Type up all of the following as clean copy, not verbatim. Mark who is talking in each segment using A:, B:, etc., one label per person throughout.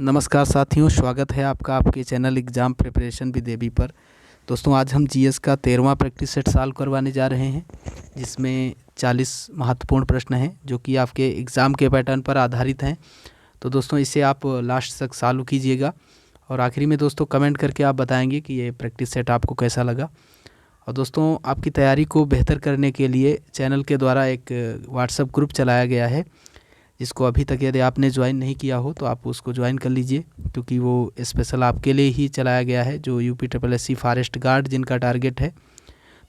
A: नमस्कार साथियों, स्वागत है आपका आपके channel exam preparation with AB पर। दोस्तों आज हम जीएस का 13वां प्रैक्टिस सेट सॉल्व करवाने जा रहे हैं, जिसमें 40 महत्वपूर्ण प्रश्न हैं जो कि आपके एग्ज़ाम के पैटर्न पर आधारित हैं। तो दोस्तों इसे आप लास्ट तक सॉल्व कीजिएगा और आखिरी में दोस्तों कमेंट करके आप बताएंगे कि ये प्रैक्टिस सेट आपको कैसा लगा। और दोस्तों आपकी तैयारी को बेहतर करने के लिए चैनल के द्वारा एक व्हाट्सएप ग्रुप चलाया गया है, जिसको अभी तक यदि आपने ज्वाइन नहीं किया हो तो आप उसको ज्वाइन कर लीजिए, क्योंकि वो स्पेशल आपके लिए ही चलाया गया है, जो UPSSC फॉरेस्ट गार्ड जिनका टारगेट है।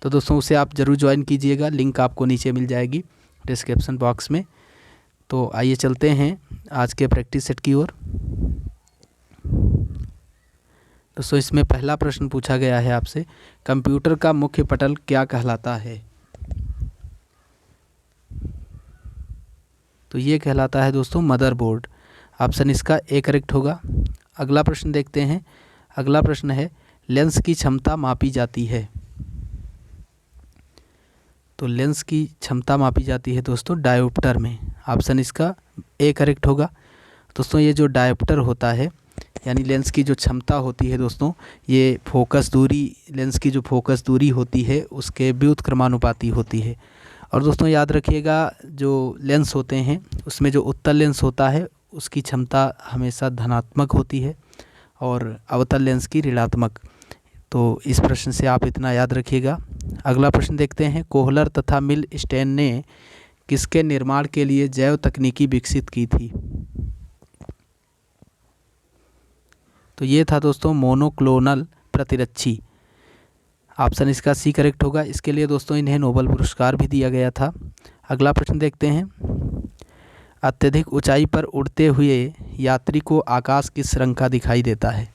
A: तो दोस्तों उसे आप ज़रूर ज्वाइन कीजिएगा, लिंक आपको नीचे मिल जाएगी डिस्क्रिप्शन बॉक्स में। तो आइए चलते हैं आज के प्रैक्टिस सेट की ओर। दोस्तों इसमें पहला प्रश्न पूछा गया है आपसे, कंप्यूटर का मुख्य पटल क्या कहलाता है? तो ये कहलाता है दोस्तों मदरबोर्ड। ऑप्शन इसका ए करेक्ट होगा। अगला प्रश्न देखते हैं। अगला प्रश्न है, लेंस की क्षमता मापी जाती है। तो लेंस की क्षमता मापी जाती है दोस्तों डायोप्टर में। ऑप्शन इसका ए करेक्ट होगा। दोस्तों ये जो डायोप्टर होता है, यानी लेंस की जो क्षमता होती है दोस्तों, ये फोकस दूरी, लेंस की जो फोकस दूरी होती है उसके व्युत्क्रमानुपाती होती है। और दोस्तों याद रखिएगा, जो लेंस होते हैं उसमें जो उत्तल लेंस होता है उसकी क्षमता हमेशा धनात्मक होती है और अवतल लेंस की ऋणात्मक। तो इस प्रश्न से आप इतना याद रखिएगा। अगला प्रश्न देखते हैं, कोहलर तथा मिलस्टेन ने किसके निर्माण के लिए जैव तकनीकी विकसित की थी? तो ये था दोस्तों मोनोक्लोनल प्रतिरक्षी। ऑप्शन इसका सी करेक्ट होगा। इसके लिए दोस्तों इन्हें नोबेल पुरस्कार भी दिया गया था। अगला प्रश्न देखते हैं, अत्यधिक ऊंचाई पर उड़ते हुए यात्री को आकाश किस रंग का दिखाई देता है?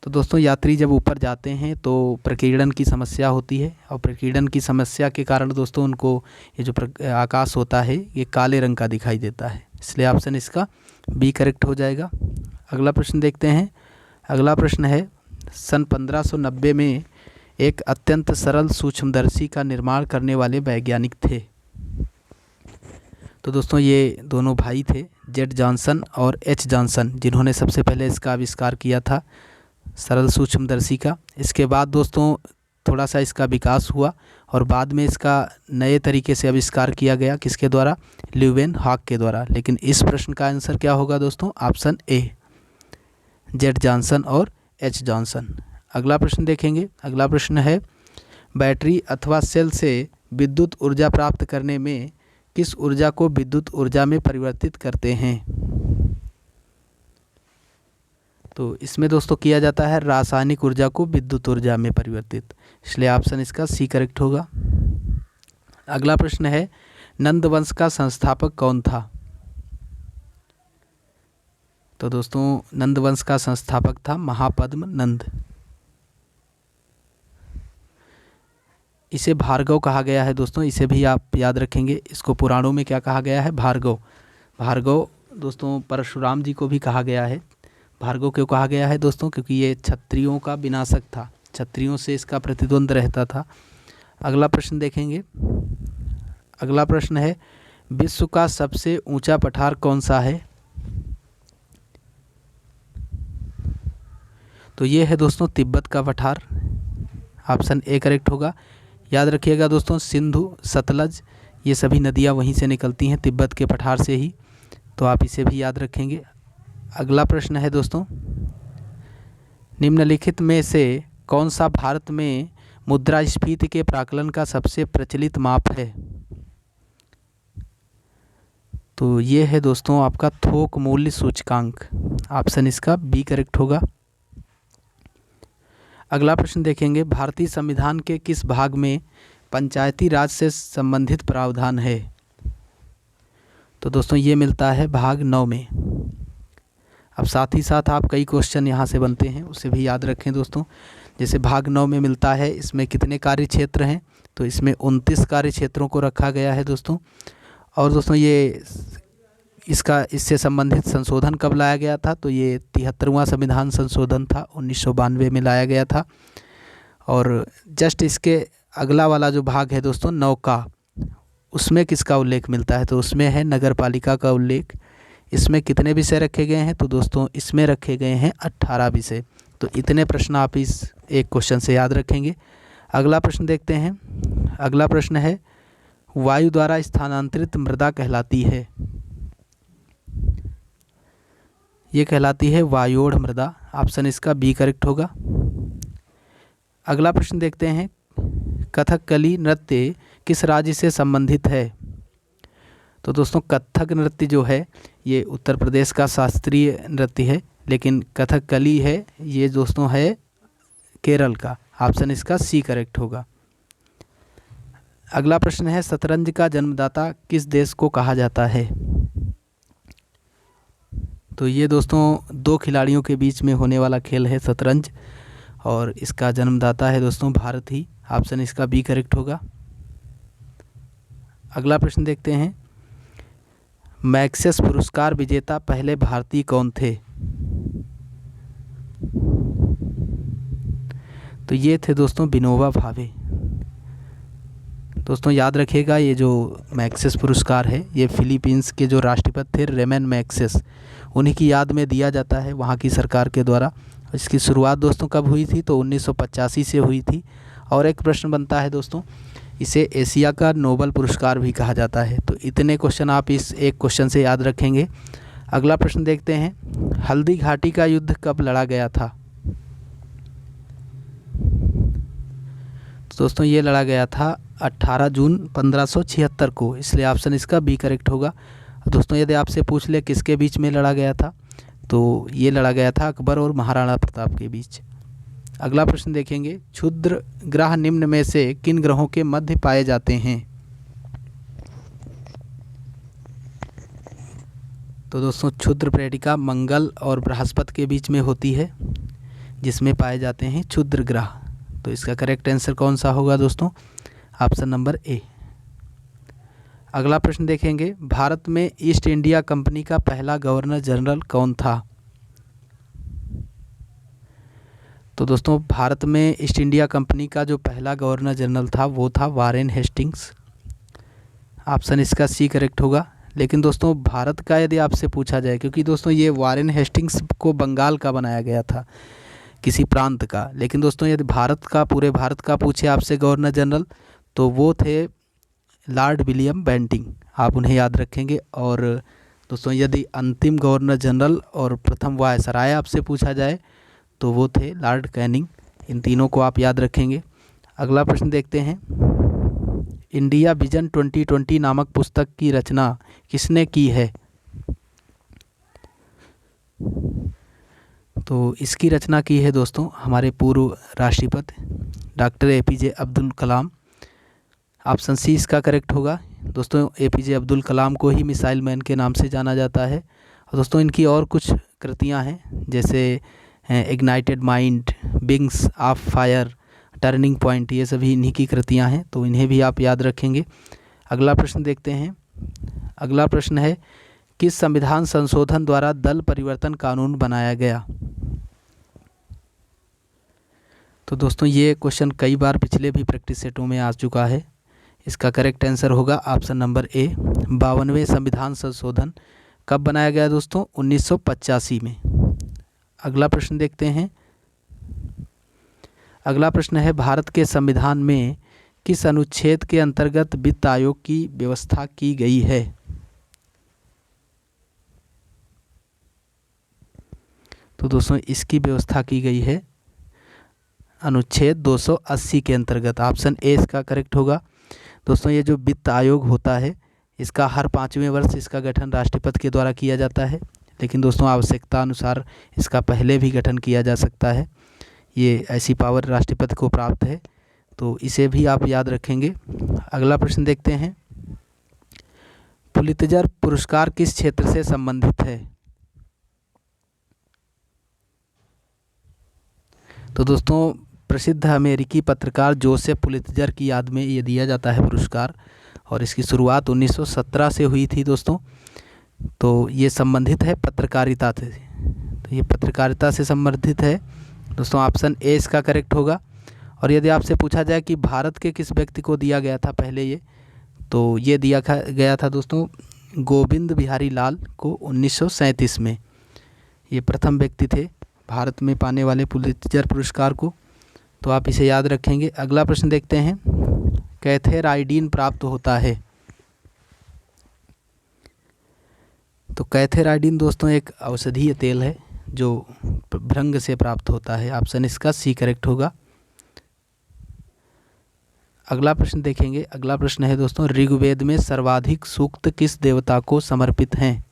A: तो दोस्तों यात्री जब ऊपर जाते हैं तो प्रकीर्णन की समस्या होती है, और प्रकीर्णन की समस्या के कारण दोस्तों उनको ये जो आकाश होता है ये काले रंग का दिखाई देता है, इसलिए ऑप्शन इसका बी करेक्ट हो जाएगा। अगला प्रश्न देखते हैं। अगला प्रश्न है, सन 1590 में एक अत्यंत सरल सूक्ष्मदर्शी का निर्माण करने वाले वैज्ञानिक थे। तो दोस्तों ये दोनों भाई थे, जेड जॉनसन और एच जॉनसन, जिन्होंने सबसे पहले इसका आविष्कार किया था सरल सूक्ष्मदर्शी का। इसके बाद दोस्तों थोड़ा सा इसका विकास हुआ और बाद में इसका नए तरीके से आविष्कार किया गया, किसके द्वारा? ल्यूवेनहॉक के द्वारा। लेकिन इस प्रश्न का आंसर क्या होगा दोस्तों? ऑप्शन ए, जेड जॉनसन और एच जॉनसन। अगला प्रश्न देखेंगे। अगला प्रश्न है, बैटरी अथवा सेल से विद्युत ऊर्जा प्राप्त करने में किस ऊर्जा को विद्युत ऊर्जा में परिवर्तित करते हैं? तो इसमें दोस्तों किया जाता है रासायनिक ऊर्जा को विद्युत ऊर्जा में परिवर्तित, इसलिए ऑप्शन इसका सी करेक्ट होगा। अगला प्रश्न है, नंद वंश का संस्थापक कौन था? तो दोस्तों नंद वंश का संस्थापक था महापद्म नंद। इसे भार्गव कहा गया है दोस्तों, इसे भी आप याद रखेंगे। इसको पुराणों में क्या कहा गया है? भार्गव। भार्गव दोस्तों परशुराम जी को भी कहा गया है। भार्गव क्यों कहा गया है दोस्तों? क्योंकि ये क्षत्रियों का विनाशक था, क्षत्रियों से इसका प्रतिद्वंद रहता था। अगला प्रश्न देखेंगे। अगला प्रश्न है, विश्व का सबसे ऊंचा पठार कौन सा है? तो ये है दोस्तों तिब्बत का पठार। ऑप्शन ए करेक्ट होगा। याद रखिएगा दोस्तों, सिंधु, सतलज ये सभी नदियाँ वहीं से निकलती हैं, तिब्बत के पठार से ही, तो आप इसे भी याद रखेंगे। अगला प्रश्न है दोस्तों, निम्नलिखित में से कौन सा भारत में मुद्रास्फीति के प्राकलन का सबसे प्रचलित माप है? तो ये है दोस्तों आपका थोक मूल्य सूचकांक। ऑप्शन इसका बी करेक्ट होगा। अगला प्रश्न देखेंगे, भारतीय संविधान के किस भाग में पंचायती राज से संबंधित प्रावधान है? तो दोस्तों ये मिलता है भाग 9 में। अब साथ ही साथ आप कई क्वेश्चन यहाँ से बनते हैं, उसे भी याद रखें दोस्तों। जैसे भाग 9 में मिलता है, इसमें कितने कार्य क्षेत्र हैं? तो इसमें 29 कार्य क्षेत्रों को रखा गया है दोस्तों। और दोस्तों ये इससे संबंधित संशोधन कब लाया गया था? तो ये 73वां संविधान संशोधन था, 1992 में लाया गया था। और जस्ट इसके अगला वाला जो भाग है दोस्तों 9 का, उसमें किसका उल्लेख मिलता है? तो उसमें है नगर पालिका का उल्लेख। इसमें कितने विषय रखे गए हैं? तो दोस्तों इसमें रखे गए हैं 18 विषय। तो इतने प्रश्न आप इस एक क्वेश्चन से याद रखेंगे। अगला प्रश्न देखते हैं। अगला प्रश्न है, वायु द्वारा स्थानांतरित मृदा कहलाती है? ये कहलाती है वायोड़ मृदा। ऑप्शन इसका बी करेक्ट होगा। अगला प्रश्न देखते हैं, कथकली नृत्य किस राज्य से संबंधित है? तो दोस्तों कथक नृत्य जो है ये उत्तर प्रदेश का शास्त्रीय नृत्य है, लेकिन कथकली है ये दोस्तों है केरल का। ऑप्शन इसका सी करेक्ट होगा। अगला प्रश्न है, शतरंज का जन्मदाता किस देश को कहा जाता है? तो ये दोस्तों दो खिलाड़ियों के बीच में होने वाला खेल है शतरंज, और इसका जन्मदाता है दोस्तों भारत ही। ऑप्शन इसका बी करेक्ट होगा। अगला प्रश्न देखते हैं, मैग्सेस पुरस्कार विजेता पहले भारतीय कौन थे? तो ये थे दोस्तों विनोबा भावे। दोस्तों याद रखिएगा, ये जो मैग्सेस पुरस्कार है ये फिलीपींस के जो राष्ट्रपति थे रेमन मैग्सेस, उन्हीं की याद में दिया जाता है वहाँ की सरकार के द्वारा। इसकी शुरुआत दोस्तों कब हुई थी? तो 1985 से हुई थी। और एक प्रश्न बनता है दोस्तों, इसे एशिया का नोबल पुरस्कार भी कहा जाता है। तो इतने क्वेश्चन आप इस एक क्वेश्चन से याद रखेंगे। अगला प्रश्न देखते हैं, हल्दी घाटी का युद्ध कब लड़ा गया था? तो दोस्तों ये लड़ा गया था 18 जून 1576 को, इसलिए ऑप्शन इसका बी करेक्ट होगा। दोस्तों यदि आपसे पूछ ले किसके बीच में लड़ा गया था, तो ये लड़ा गया था अकबर और महाराणा प्रताप के बीच। अगला प्रश्न देखेंगे, क्षुद्र ग्रह निम्न में से किन ग्रहों के मध्य पाए जाते हैं? तो दोस्तों क्षुद्र प्रेडिका मंगल और बृहस्पति के बीच में होती है, जिसमें पाए जाते हैं क्षुद्र ग्रह। तो इसका करेक्ट आंसर कौन सा होगा दोस्तों? Option number A. अगला प्रश्न देखेंगे, भारत में ईस्ट इंडिया कंपनी का पहला गवर्नर जनरल कौन था? तो दोस्तों भारत में ईस्ट इंडिया कंपनी का जो पहला गवर्नर जनरल था वो था वारेन हेस्टिंग्स। ऑप्शन इसका सी करेक्ट होगा। लेकिन दोस्तों भारत का यदि आपसे पूछा जाए, क्योंकि दोस्तों ये वारेन हेस्टिंग्स को बंगाल का बनाया गया था, किसी प्रांत का, लेकिन दोस्तों यदि भारत का, पूरे भारत का पूछे आपसे गवर्नर जनरल, तो वो थे लॉर्ड विलियम बेंटिंग। आप उन्हें याद रखेंगे। और दोस्तों यदि अंतिम गवर्नर जनरल और प्रथम वायसराय आपसे पूछा जाए तो वो थे लॉर्ड कैनिंग। इन तीनों को आप याद रखेंगे। अगला प्रश्न देखते हैं, इंडिया विजन 2020 नामक पुस्तक की रचना किसने की है? तो इसकी रचना की है दोस्तों हमारे पूर्व राष्ट्रपति doctor APJ Abdul Kalam. Option C इसका करेक्ट होगा। दोस्तों एपीजे अब्दुल कलाम को ही मिसाइल मैन के नाम से जाना जाता है। और दोस्तों इनकी और कुछ कृतियां हैं, जैसे ignited mind, wings of fire, turning point, ये सभी इन्हीं की कृतियां हैं, तो इन्हें भी आप याद रखेंगे। अगला प्रश्न देखते हैं। अगला प्रश्न है, किस संविधान संशोधन द्वारा दल परिवर्तन कानून बनाया गया? तो दोस्तों ये क्वेश्चन कई बार पिछले भी प्रैक्टिस सेटों में आ चुका है। इसका करेक्ट आंसर होगा ऑप्शन नंबर ए, 52वें संविधान संशोधन कब बनाया गया दोस्तों? 1985 में। अगला प्रश्न देखते हैं। अगला प्रश्न है, भारत के संविधान में किस अनुच्छेद के अंतर्गत वित्त आयोग की व्यवस्था की गई है? तो दोस्तों इसकी व्यवस्था की गई है अनुच्छेद 280 के अंतर्गत। ऑप्शन ए इसका करेक्ट होगा। दोस्तों ये जो वित्त आयोग होता है, इसका हर 5वें वर्ष इसका गठन राष्ट्रपति के द्वारा किया जाता है, लेकिन दोस्तों आवश्यकता अनुसार इसका पहले भी गठन किया जा सकता है। ये ऐसी पावर राष्ट्रपति को प्राप्त है, तो इसे भी आप याद रखेंगे। अगला प्रश्न देखते हैं, पुलित्जर पुरस्कार किस क्षेत्र से संबंधित है? तो दोस्तों प्रसिद्ध अमेरिकी पत्रकार जोसेफ पुलित्जर की याद में ये दिया जाता है पुरस्कार, और इसकी शुरुआत 1917 से हुई थी दोस्तों। तो ये संबंधित है पत्रकारिता से, तो ये पत्रकारिता से संबंधित है दोस्तों। ऑप्शन ए इसका करेक्ट होगा। और यदि आपसे पूछा जाए कि भारत के किस व्यक्ति को दिया गया था पहले ये, तो ये दिया गया था दोस्तों गोविंद बिहारी लाल को 1937 में। ये प्रथम व्यक्ति थे भारत में पाने वाले पुलित्जर पुरस्कार को, तो आप इसे याद रखेंगे। अगला प्रश्न देखते हैं, कैथेराइडिन प्राप्त होता है। तो कैथेराइडिन दोस्तों एक औषधीय तेल है जो भृंग से प्राप्त होता है। ऑप्शन इसका सी करेक्ट होगा। अगला प्रश्न देखेंगे। अगला प्रश्न है दोस्तों, ऋग्वेद में सर्वाधिक सूक्त किस देवता को समर्पित हैं?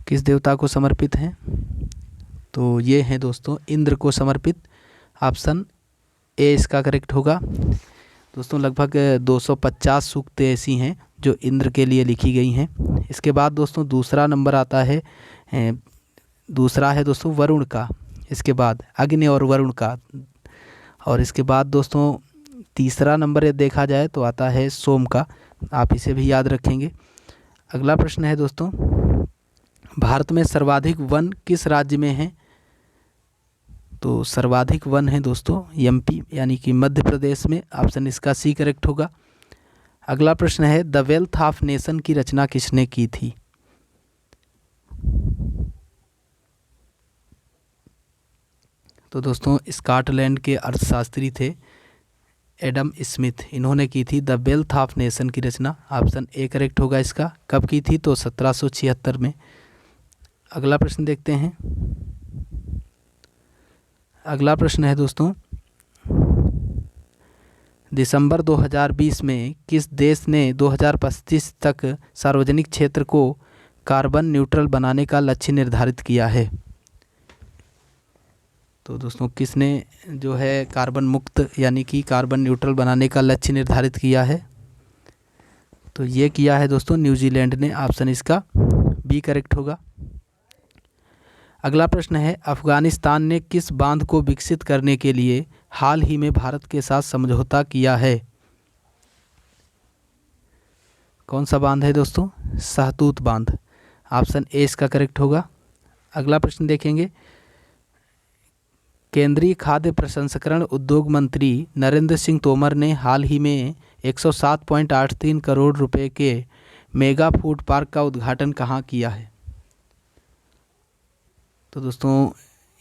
A: किस देवता को समर्पित हैं? तो ये हैं दोस्तों इंद्र को समर्पित। ऑप्शन ए इसका करेक्ट होगा। दोस्तों लगभग 250 सूक्तें ऐसी हैं जो इंद्र के लिए लिखी गई हैं। इसके बाद दोस्तों दूसरा नंबर आता है, दूसरा है दोस्तों वरुण का, इसके बाद अग्नि और वरुण का, और इसके बाद दोस्तों तीसरा नंबर देखा जाए तो आता है सोम का। आप इसे भी याद रखेंगे। अगला प्रश्न है दोस्तों, भारत में सर्वाधिक वन किस राज्य में हैं? तो सर्वाधिक वन है दोस्तों एमपी यानी कि मध्य प्रदेश में। ऑप्शन इसका सी करेक्ट होगा। अगला प्रश्न है, द वेल्थ ऑफ नेशन की रचना किसने की थी? तो दोस्तों स्कॉटलैंड के अर्थशास्त्री थे एडम स्मिथ, इन्होंने की थी द वेल्थ ऑफ नेशन की रचना। ऑप्शन ए करेक्ट होगा इसका। कब की थी? तो 1776 में। अगला प्रश्न देखते हैं। अगला प्रश्न है दोस्तों, दिसंबर 2020 में किस देश ने 2025 तक सार्वजनिक क्षेत्र को कार्बन न्यूट्रल बनाने का लक्ष्य निर्धारित किया है? तो दोस्तों किसने जो है कार्बन मुक्त यानी कि कार्बन न्यूट्रल बनाने का लक्ष्य निर्धारित किया है? तो ये किया है दोस्तों न्यूजीलैंड ने। ऑप्शन इसका बी करेक्ट होगा। अगला प्रश्न है, अफगानिस्तान ने किस बांध को विकसित करने के लिए हाल ही में भारत के साथ समझौता किया है? कौन सा बांध है दोस्तों? शाहतूत बांध। ऑप्शन ए इसका करेक्ट होगा। अगला प्रश्न देखेंगे, केंद्रीय खाद्य प्रसंस्करण उद्योग मंत्री नरेंद्र सिंह तोमर ने हाल ही में 107.83 करोड़ रुपए के मेगा फूड पार्क का उद्घाटन कहाँ किया है? तो दोस्तों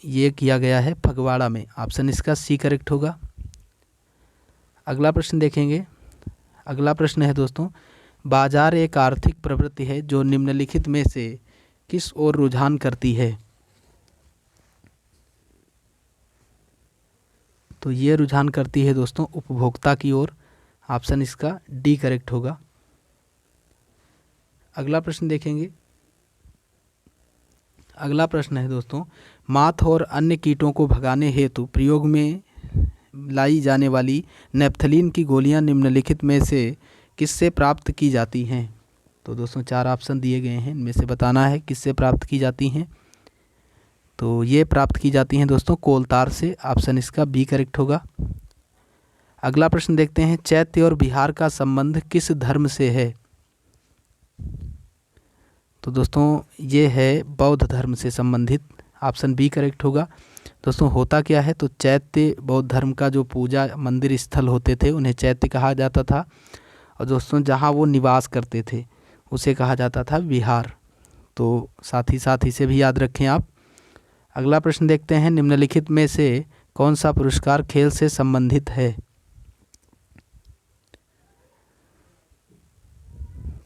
A: ये किया गया है फगवाड़ा में। ऑप्शन इसका सी करेक्ट होगा। अगला प्रश्न देखेंगे। अगला प्रश्न है दोस्तों, बाजार एक आर्थिक प्रवृत्ति है जो निम्नलिखित में से किस ओर रुझान करती है? तो ये रुझान करती है दोस्तों उपभोक्ता की ओर। ऑप्शन इसका डी करेक्ट होगा। अगला प्रश्न देखेंगे। अगला प्रश्न है दोस्तों, माथ और अन्य कीटों को भगाने हेतु प्रयोग में लाई जाने वाली नेप्थलीन की गोलियां निम्नलिखित में से किससे प्राप्त की जाती हैं? तो दोस्तों 4 ऑप्शन दिए गए हैं, इनमें से बताना है किससे प्राप्त की जाती हैं। तो ये प्राप्त की जाती हैं दोस्तों कोलतार से। ऑप्शन इसका बी करेक्ट होगा। अगला प्रश्न देखते हैं, चैत्य और बिहार का संबंध किस धर्म से है? तो दोस्तों ये है बौद्ध धर्म से संबंधित। ऑप्शन बी करेक्ट होगा। दोस्तों होता क्या है, तो चैत्य बौद्ध धर्म का जो पूजा मंदिर स्थल होते थे उन्हें चैत्य कहा जाता था, और दोस्तों जहाँ वो निवास करते थे उसे कहा जाता था विहार। तो साथ ही साथ इसे भी याद रखें आप। अगला प्रश्न देखते हैं, निम्नलिखित में से कौन सा पुरस्कार खेल से संबंधित है?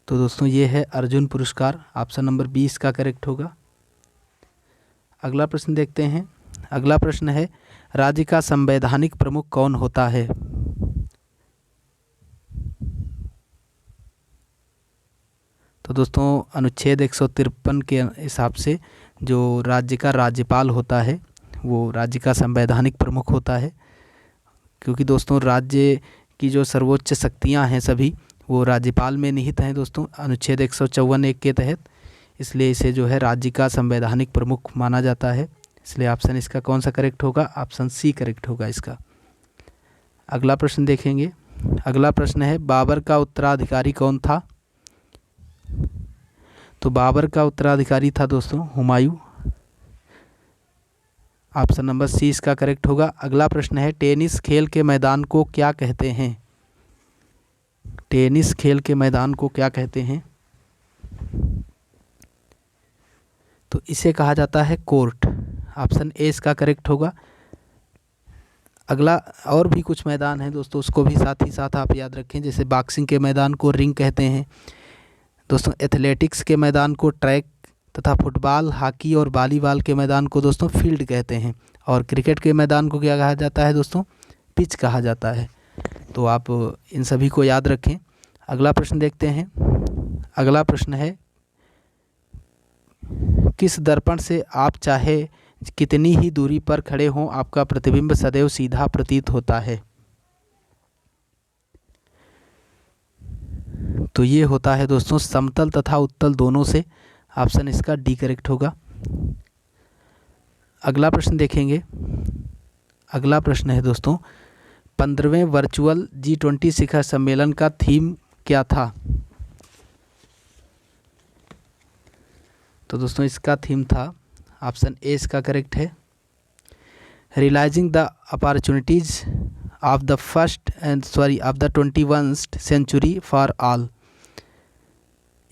A: तो दोस्तों ये है अर्जुन पुरस्कार। ऑप्शन नंबर 20 का करेक्ट होगा। अगला प्रश्न देखते हैं। अगला प्रश्न है, राज्य का संवैधानिक प्रमुख कौन होता है? तो दोस्तों अनुच्छेद 153 के हिसाब से जो राज्य का राज्यपाल होता है वो राज्य का संवैधानिक प्रमुख होता है, क्योंकि दोस्तों राज्य की जो सर्वोच्च शक्तियां हैं सभी वो राज्यपाल में निहित हैं दोस्तों अनुच्छेद 154(1) के तहत, इसलिए इसे जो है राज्य का संवैधानिक प्रमुख माना जाता है। इसलिए ऑप्शन इसका कौन सा करेक्ट होगा? ऑप्शन सी करेक्ट होगा इसका। अगला प्रश्न देखेंगे। अगला प्रश्न है, बाबर का उत्तराधिकारी कौन था? तो बाबर का उत्तराधिकारी था दोस्तों हुमायूं। ऑप्शन नंबर सी इसका करेक्ट होगा। अगला प्रश्न है, टेनिस खेल के मैदान को क्या कहते हैं? टेनिस खेल के मैदान को क्या कहते हैं? तो इसे कहा जाता है कोर्ट। ऑप्शन ए इसका करेक्ट होगा। अगला और भी कुछ मैदान हैं दोस्तों, उसको भी साथ ही साथ आप याद रखें। जैसे बॉक्सिंग के मैदान को रिंग कहते हैं दोस्तों, एथलेटिक्स के मैदान को ट्रैक तथा फुटबॉल, हॉकी और वॉलीबॉल के मैदान को दोस्तों फील्ड कहते हैं, और क्रिकेट के मैदान को क्या कहा जाता है दोस्तों? पिच कहा जाता है। तो आप इन सभी को याद रखें। अगला प्रश्न देखते हैं। अगला प्रश्न है, किस दर्पण से आप चाहे कितनी ही दूरी पर खड़े हों आपका प्रतिबिंब सदैव सीधा प्रतीत होता है? तो ये होता है दोस्तों समतल तथा उत्तल दोनों से। ऑप्शन इसका डी करेक्ट होगा। अगला प्रश्न देखेंगे। अगला प्रश्न है दोस्तों, 15वें वर्चुअल G20 शिखर सम्मेलन का थीम क्या था? तो दोस्तों इसका थीम था, ऑप्शन ए इसका करेक्ट है, realising the opportunities of the 21st century for all.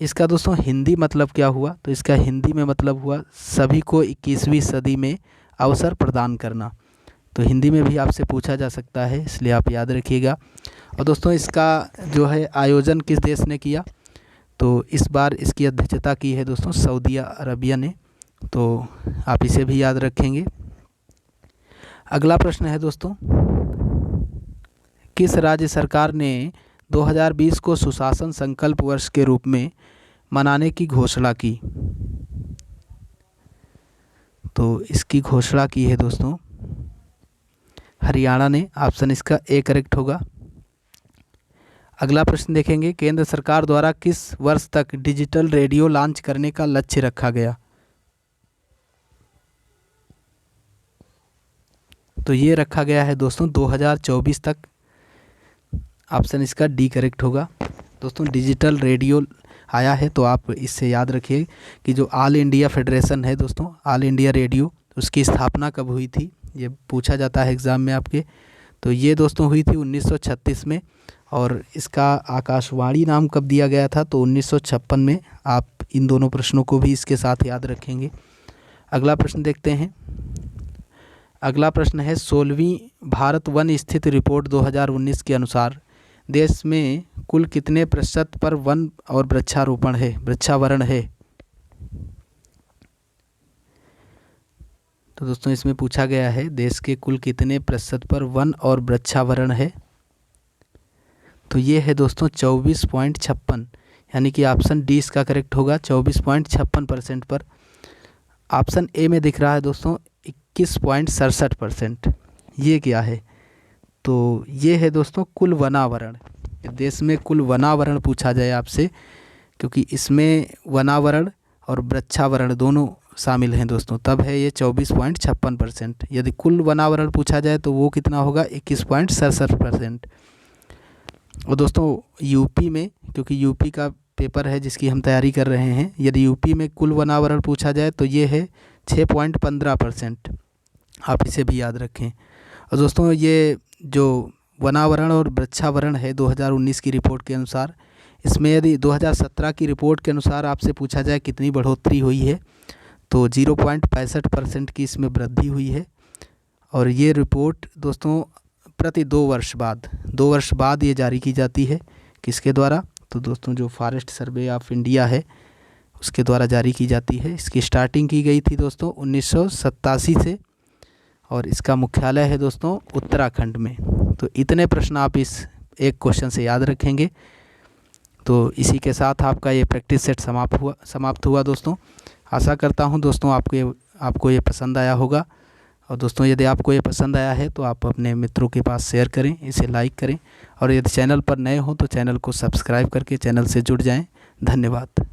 A: इसका दोस्तों हिंदी मतलब क्या हुआ? तो इसका हिंदी में मतलब हुआ सभी को 21वीं सदी में अवसर प्रदान करना। तो हिंदी में भी आपसे पूछा जा सकता है, इसलिए आप याद रखिएगा। और दोस्तों इसका जो है आयोजन किस देश ने किया? तो इस बार इसकी अध्यक्षता की है दोस्तों सऊदी अरबिया ने। तो आप इसे भी याद रखेंगे। अगला प्रश्न है दोस्तों, किस राज्य सरकार ने 2020 को सुशासन संकल्प वर्ष के रूप में मनाने की घोषणा की? तो इसकी घोषणा की है दोस्तों हरियाणा ने। ऑप्शन इसका ए करेक्ट होगा। अगला प्रश्न देखेंगे, केंद्र सरकार द्वारा किस वर्ष तक डिजिटल रेडियो लॉन्च करने का लक्ष्य रखा गया? तो ये रखा गया है दोस्तों 2024 तक। ऑप्शन इसका डी करेक्ट होगा। दोस्तों डिजिटल रेडियो आया है तो आप इससे याद रखिए कि जो ऑल इंडिया फेडरेशन है दोस्तों, ऑल इंडिया रेडियो, उसकी स्थापना कब हुई थी? ये पूछा जाता है एग्ज़ाम में आपके। तो ये दोस्तों हुई थी 1936 में, और इसका आकाशवाणी नाम कब दिया गया था? तो 1956 में। आप इन दोनों प्रश्नों को भी इसके साथ याद रखेंगे। अगला प्रश्न देखते हैं। अगला प्रश्न है, 16वीं भारत वन स्थिति रिपोर्ट 2019 के अनुसार देश में कुल कितने प्रतिशत पर वन और वृक्षावरण है? तो दोस्तों इसमें पूछा गया है देश के कुल कितने प्रतिशत पर वन और वृक्षावरण है? तो ये है दोस्तों 24.56, यानी कि ऑप्शन डी इसका करेक्ट होगा, 24.56% पर। ऑप्शन ए में दिख रहा है दोस्तों 21.67%। ये क्या है? तो ये है दोस्तों कुल वनावरण। देश में कुल वनावरण पूछा जाए आपसे, क्योंकि इसमें वनावरण और वृक्षावरण दोनों शामिल हैं दोस्तों, तब है ये 24.56%। यदि कुल वनावरण पूछा जाए तो वो कितना होगा? 21.67%। और दोस्तों यूपी में, क्योंकि यूपी का पेपर है जिसकी हम तैयारी कर रहे हैं, यदि यूपी में कुल वनावरण पूछा जाए तो ये है 6.15%। आप इसे भी याद रखें। और दोस्तों ये जो वनावरण और वृक्षावरण है 2019 की रिपोर्ट के अनुसार, इसमें यदि 2017 की रिपोर्ट के अनुसार आपसे पूछा जाए कितनी बढ़ोतरी हुई है, तो 0.65% की इसमें वृद्धि हुई है। और ये रिपोर्ट दोस्तों प्रति 2 वर्ष बाद ये जारी की जाती है। किसके द्वारा? तो दोस्तों जो फॉरेस्ट सर्वे ऑफ इंडिया है उसके द्वारा जारी की जाती है। इसकी स्टार्टिंग की गई थी दोस्तों 1987 से, और इसका मुख्यालय है दोस्तों उत्तराखंड में। तो इतने प्रश्न आप इस एक क्वेश्चन से याद रखेंगे। तो इसी के साथ आपका ये प्रैक्टिस सेट समाप्त हुआ दोस्तों। आशा करता हूँ दोस्तों आपको ये पसंद आया होगा। और दोस्तों यदि आपको ये पसंद आया है तो आप अपने मित्रों के पास शेयर करें, इसे लाइक करें, और यदि चैनल पर नए हो तो चैनल को सब्सक्राइब करके चैनल से जुड़ जाएं। धन्यवाद।